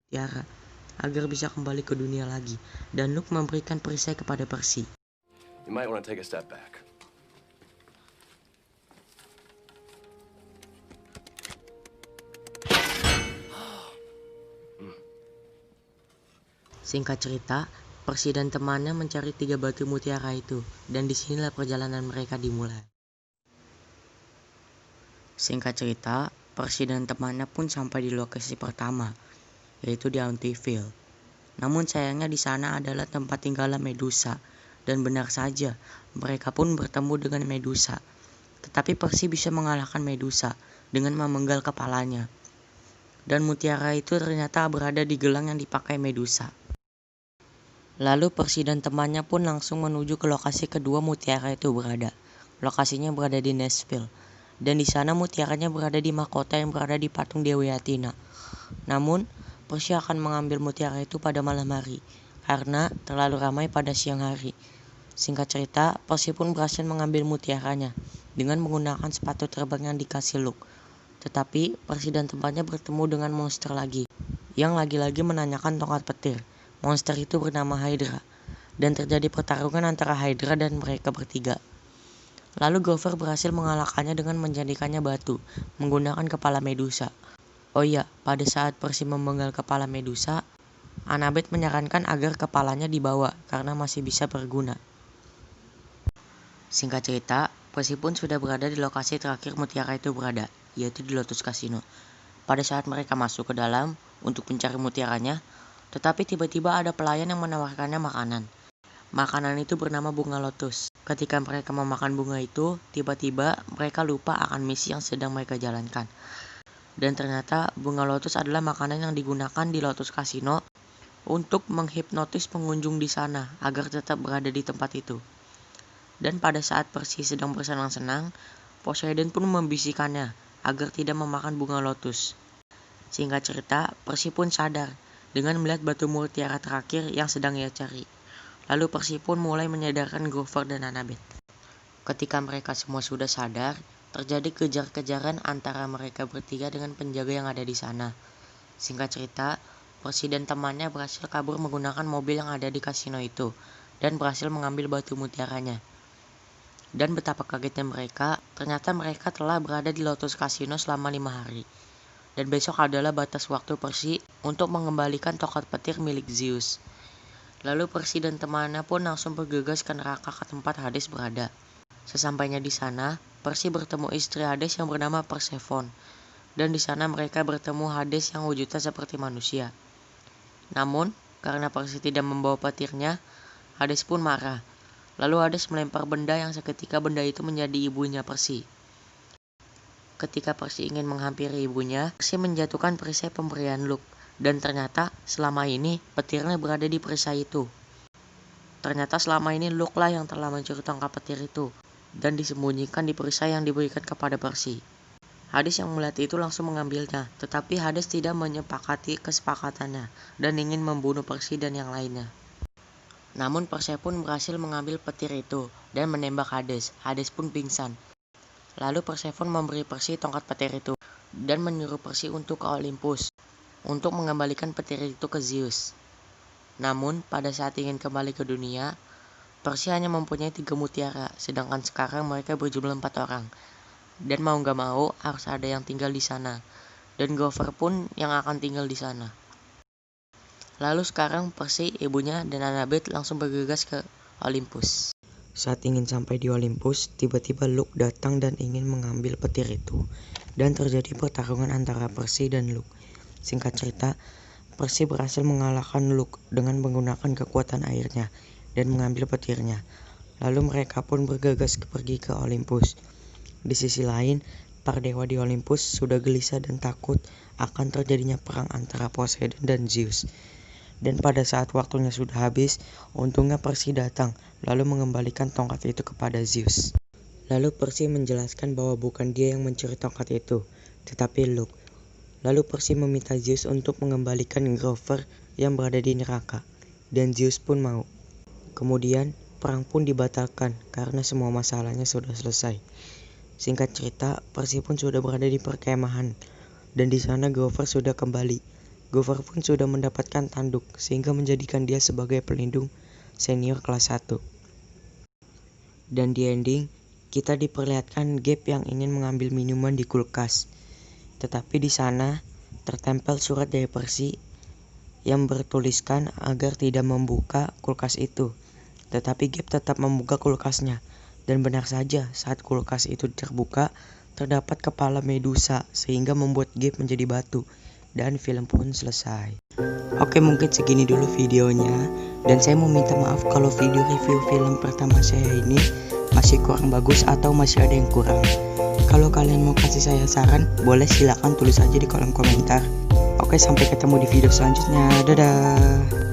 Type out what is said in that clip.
Tiara agar bisa kembali ke dunia lagi, dan Luke memberikan perisai kepada Percy. You might want to take a step back. Singkat cerita, Percy dan temannya mencari 3 batu mutiara itu, dan disinilah perjalanan mereka dimulai. Singkat cerita, Percy dan temannya pun sampai di lokasi pertama, yaitu di Hauntyville. Namun sayangnya di sana adalah tempat tinggalnya Medusa, dan benar saja, mereka pun bertemu dengan Medusa. Tetapi Percy bisa mengalahkan Medusa dengan memenggal kepalanya. Dan mutiara itu ternyata berada di gelang yang dipakai Medusa. Lalu Percy dan temannya pun langsung menuju ke lokasi kedua mutiara itu berada. Lokasinya berada di Nashville. Dan di sana mutiaranya berada di mahkota yang berada di patung Dewi Athena. Namun, Percy akan mengambil mutiara itu pada malam hari, karena terlalu ramai pada siang hari. Singkat cerita, Percy pun berhasil mengambil mutiaranya dengan menggunakan sepatu terbang yang dikasih Luke. Tetapi, Percy dan temannya bertemu dengan monster lagi, yang lagi-lagi menanyakan tongkat petir. Monster itu bernama Hydra, dan terjadi pertarungan antara Hydra dan mereka bertiga. Lalu Grover berhasil mengalahkannya dengan menjadikannya batu, menggunakan kepala Medusa. Oh iya, pada saat Percy memenggal kepala Medusa, Annabeth menyarankan agar kepalanya dibawa karena masih bisa berguna. Singkat cerita, Percy pun sudah berada di lokasi terakhir mutiara itu berada, yaitu di Lotus Casino. Pada saat mereka masuk ke dalam untuk mencari mutiaranya, tetapi tiba-tiba ada pelayan yang menawarkannya makanan. Makanan itu bernama bunga lotus. Ketika mereka memakan bunga itu, tiba-tiba mereka lupa akan misi yang sedang mereka jalankan. Dan ternyata bunga lotus adalah makanan yang digunakan di Lotus Casino untuk menghipnotis pengunjung di sana agar tetap berada di tempat itu. Dan pada saat Percy sedang bersenang-senang, Poseidon pun membisikannya agar tidak memakan bunga lotus. Singkat cerita, Percy pun sadar dengan melihat batu mutiara terakhir yang sedang ia cari. Lalu Percy pun mulai menyadarkan Grover dan Annabeth. Ketika mereka semua sudah sadar, terjadi kejar-kejaran antara mereka bertiga dengan penjaga yang ada di sana. Singkat cerita, Percy dan temannya berhasil kabur menggunakan mobil yang ada di kasino itu, dan berhasil mengambil batu mutiaranya. Dan betapa kagetnya mereka, ternyata mereka telah berada di Lotus Casino selama 5 hari. Dan besok adalah batas waktu Percy untuk mengembalikan tongkat petir milik Zeus. Lalu Percy dan temannya pun langsung bergegas ke neraka ke tempat Hades berada. Sesampainya di sana, Percy bertemu istri Hades yang bernama Persephone. Dan di sana mereka bertemu Hades yang wujudnya seperti manusia. Namun, karena Percy tidak membawa petirnya, Hades pun marah. Lalu Hades melempar benda yang seketika benda itu menjadi ibunya Percy. Ketika Percy ingin menghampiri ibunya, Percy menjatuhkan perisai pemberian Luke. Dan ternyata selama ini petirnya berada di perisai itu. Ternyata selama ini Luke lah yang telah mencuri tongkat petir itu dan disembunyikan di perisai yang diberikan kepada Percy. Hades yang melihat itu langsung mengambilnya, tetapi Hades tidak menyepakati kesepakatannya dan ingin membunuh Percy dan yang lainnya. Namun Persephone berhasil mengambil petir itu dan menembak Hades. Hades pun pingsan. Lalu Persephone memberi Percy tongkat petir itu dan menyuruh Percy untuk ke Olympus untuk mengembalikan petir itu ke Zeus. Namun, pada saat ingin kembali ke dunia, Percy hanya mempunyai 3 mutiara, sedangkan sekarang mereka berjumlah 4 orang. Dan mau gak mau, harus ada yang tinggal di sana. Dan Grover pun yang akan tinggal di sana. Lalu sekarang Percy, ibunya, dan Annabeth langsung bergegas ke Olympus. Saat ingin sampai di Olympus, tiba-tiba Luke datang dan ingin mengambil petir itu. Dan terjadi pertarungan antara Percy dan Luke. Singkat cerita, Percy berhasil mengalahkan Luke dengan menggunakan kekuatan airnya dan mengambil petirnya. Lalu mereka pun bergegas pergi ke Olympus. Di sisi lain, para dewa di Olympus sudah gelisah dan takut akan terjadinya perang antara Poseidon dan Zeus. Dan pada saat waktunya sudah habis, untungnya Percy datang lalu mengembalikan tongkat itu kepada Zeus. Lalu Percy menjelaskan bahwa bukan dia yang mencuri tongkat itu, tetapi Luke. Lalu Percy meminta Zeus untuk mengembalikan Grover yang berada di neraka, dan Zeus pun mau. Kemudian, perang pun dibatalkan karena semua masalahnya sudah selesai. Singkat cerita, Percy pun sudah berada di perkemahan, dan di sana Grover sudah kembali. Gopher pun sudah mendapatkan tanduk sehingga menjadikan dia sebagai pelindung senior kelas 1. Dan di ending, kita diperlihatkan Gabe yang ingin mengambil minuman di kulkas. Tetapi di sana tertempel surat dari Percy yang bertuliskan agar tidak membuka kulkas itu. Tetapi Gabe tetap membuka kulkasnya. Dan benar saja, saat kulkas itu terbuka, terdapat kepala Medusa sehingga membuat Gabe menjadi batu. Dan film pun selesai. Oke, mungkin segini dulu videonya. Dan saya mau minta maaf kalau video review film pertama saya ini masih kurang bagus atau masih ada yang kurang. Kalau kalian mau kasih saya saran, boleh silakan tulis aja di kolom komentar. Oke, sampai ketemu di video selanjutnya. Dadah.